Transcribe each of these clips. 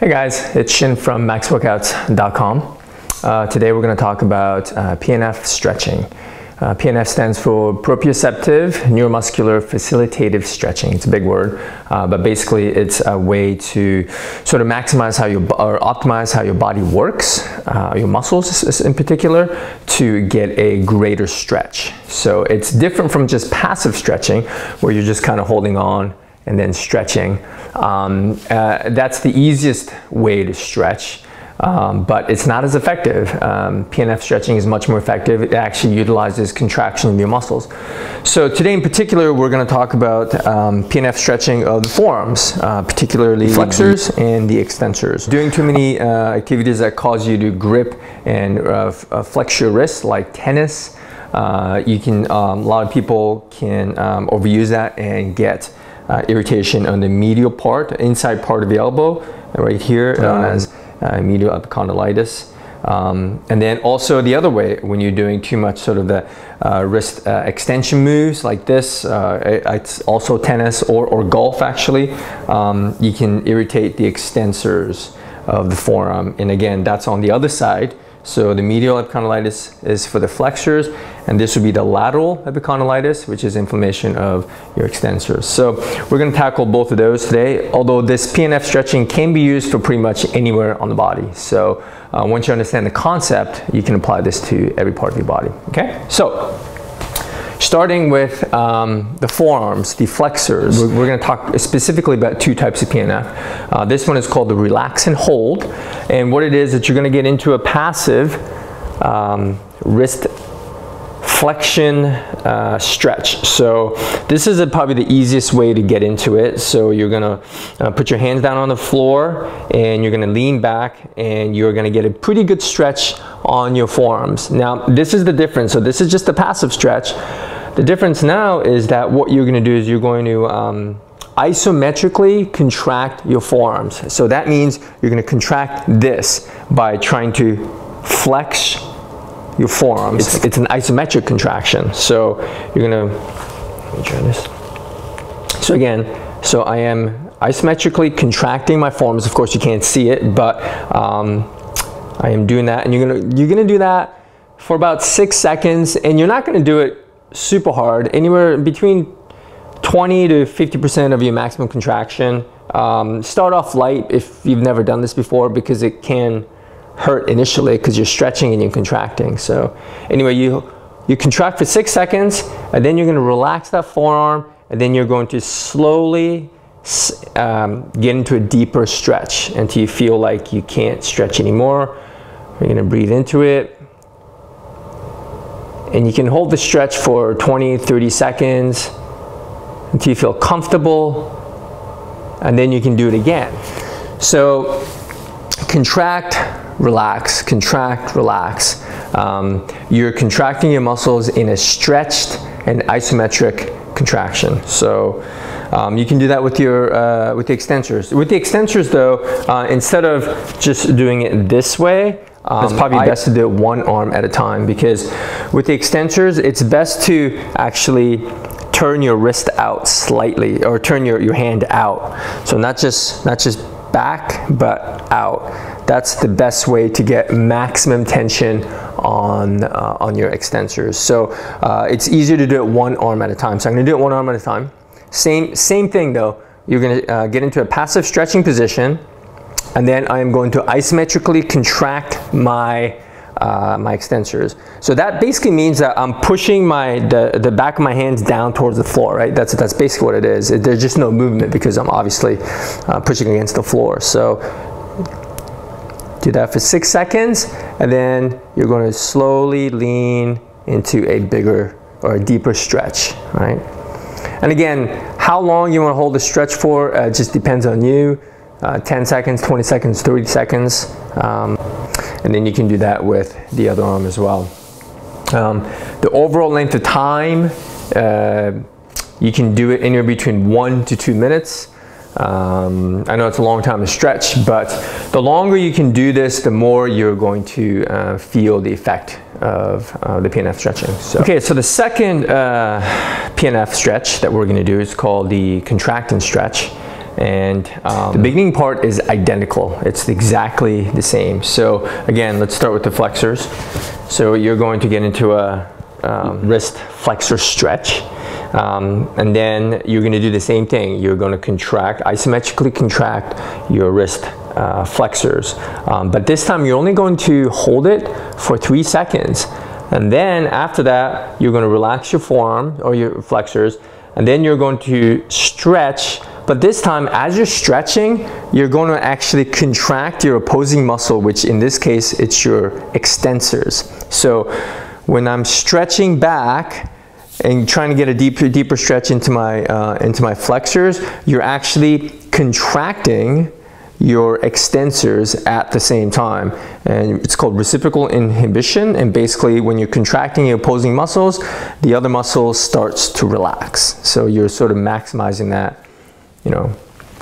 Hey guys, it's Shin from maxworkouts.com. Today we're going to talk about PNF stretching. PNF stands for proprioceptive neuromuscular facilitative stretching. It's a big word, but basically it's a way to sort of maximize how or optimize how your body works, your muscles in particular, to get a greater stretch. So it's different from just passive stretching, where you're just kind of holding on and then stretching. That's the easiest way to stretch, but it's not as effective. PNF stretching is much more effective. It actually utilizes contraction of your muscles. So today in particular, we're going to talk about PNF stretching of the forearms, particularly the flexors and the extensors. Doing too many activities that cause you to grip and flex your wrists, like tennis, a lot of people can overuse that and get irritation on the medial part, inside part of the elbow, right here, known as medial epicondylitis. And then also the other way, when you're doing too much sort of the wrist extension moves like this, it's also tennis or golf actually, you can irritate the extensors of the forearm. And again, that's on the other side. So the medial epicondylitis is for the flexors, and this would be the lateral epicondylitis, which is inflammation of your extensors. So we're going to tackle both of those today, although this PNF stretching can be used for pretty much anywhere on the body. So once you understand the concept, you can apply this to every part of your body. Okay, so starting with the forearms, the flexors, we're going to talk specifically about two types of PNF. This one is called the relax and hold, and what it is that you're going to get into a passive wrist flexion stretch. So this is probably the easiest way to get into it. So you're going to put your hands down on the floor and you're going to lean back and you're going to get a pretty good stretch on your forearms. Now this is the difference. So this is just a passive stretch. The difference now is that what you're going to do is you're going to isometrically contract your forearms. So that means you're going to contract this by trying to flex your forearms. It's an isometric contraction. So you're going to, let me try this. So again, so I am isometrically contracting my forearms. Of course you can't see it, but I am doing that, and you're gonna do that for about 6 seconds, and you're not going to do it super hard, anywhere between 20 to 50% of your maximum contraction. Start off light if you've never done this before, because it can hurt initially because you're stretching and you're contracting. So anyway, you contract for 6 seconds, and then you're going to relax that forearm, and then you're going to slowly get into a deeper stretch until you feel like you can't stretch anymore. You're going to breathe into it. And you can hold the stretch for 20, 30 seconds until you feel comfortable, and then you can do it again. So contract, relax, contract, relax. You're contracting your muscles in a stretched and isometric contraction. So you can do that with your with the extensors. With the extensors though, instead of just doing it this way, it's probably best to do it one arm at a time, because with the extensors, it's best to actually turn your wrist out slightly, or turn your hand out. So not just back, but out. That's the best way to get maximum tension on your extensors. So it's easier to do it one arm at a time. So I'm going to do it one arm at a time. Same thing though. You're going to get into a passive stretching position, and then I am going to isometrically contract my my extensors. So that basically means that I'm pushing the back of my hands down towards the floor, right? That's basically what it is. There's just no movement because I'm obviously pushing against the floor. So do that for 6 seconds, and then you're going to slowly lean into a bigger or a deeper stretch, right? And again, how long you want to hold the stretch for just depends on you. 10 seconds, 20 seconds, 30 seconds. And then you can do that with the other arm as well. The overall length of time, you can do it anywhere between 1 to 2 minutes. I know it's a long time to stretch, but the longer you can do this, the more you're going to feel the effect of the PNF stretching. Okay, so the second PNF stretch that we're going to do is called the contract and stretch. And the beginning part is identical. It's exactly the same. So again, let's start with the flexors. So you're going to get into a wrist flexor stretch. And then you're going to do the same thing. You're going to contract, isometrically contract your wrist flexors. But this time you're only going to hold it for 3 seconds. And then after that, you're going to relax your forearm or your flexors. And then you're going to stretch. But this time, as you're stretching, you're going to actually contract your opposing muscle, which in this case, it's your extensors. So when I'm stretching back and trying to get a deeper stretch into my flexors, you're actually contracting your extensors at the same time. And it's called reciprocal inhibition. And basically, when you're contracting your opposing muscles, the other muscle starts to relax. So you're sort of maximizing that,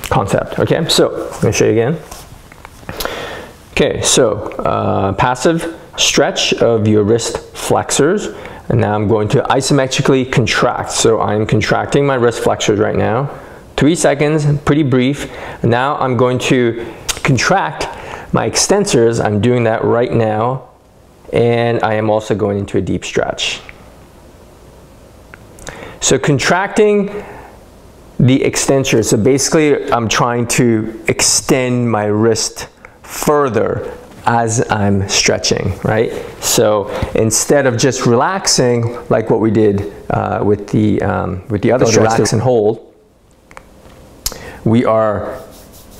concept. Okay, so I'm gonna show you again. Okay, so passive stretch of your wrist flexors. And now I'm going to isometrically contract. So I'm contracting my wrist flexors right now. 3 seconds, pretty brief. And now I'm going to contract my extensors. I'm doing that right now. And I am also going into a deep stretch. So contracting the extensors. So basically I'm trying to extend my wrist further as I'm stretching, right? So instead of just relaxing like what we did with the other stretch, relax and hold, we are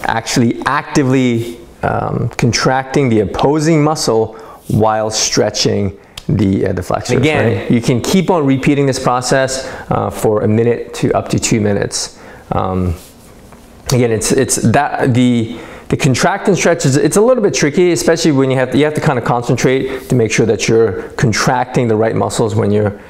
actually actively contracting the opposing muscle while stretching the flexors. Again, right? You can keep on repeating this process for 1 minute to up to 2 minutes. Again, it's that the contract and stretch it's a little bit tricky, especially when you have to kind of concentrate to make sure that you're contracting the right muscles when you're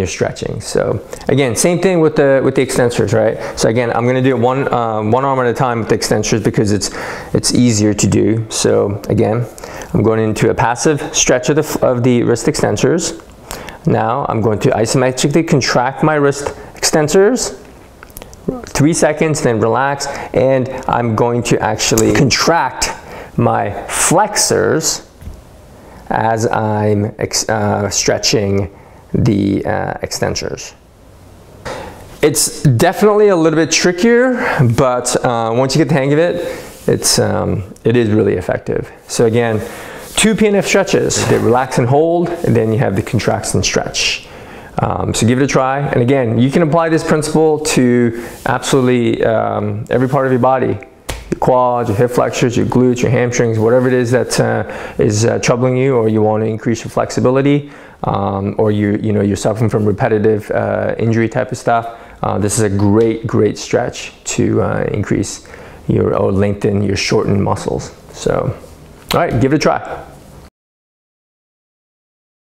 stretching. So again, same thing with the extensors, right? So again, I'm going to do it one arm at a time with the extensors because it's easier to do. So again, I'm going into a passive stretch of the wrist extensors. Now I'm going to isometrically contract my wrist extensors. 3 seconds, then relax, and I'm going to actually contract my flexors as I'm stretching the extensors. It's definitely a little bit trickier, but once you get the hang of it, it is really effective. So again, 2 PNF stretches. They relax and hold, and then you have the contract and stretch. So give it a try. And again, you can apply this principle to absolutely every part of your body. Your quads, your hip flexors, your glutes, your hamstrings, whatever it is that is troubling you, or you want to increase your flexibility, or you're suffering from repetitive injury type of stuff. This is a great stretch to increase or lengthen your shortened muscles. So, all right, give it a try.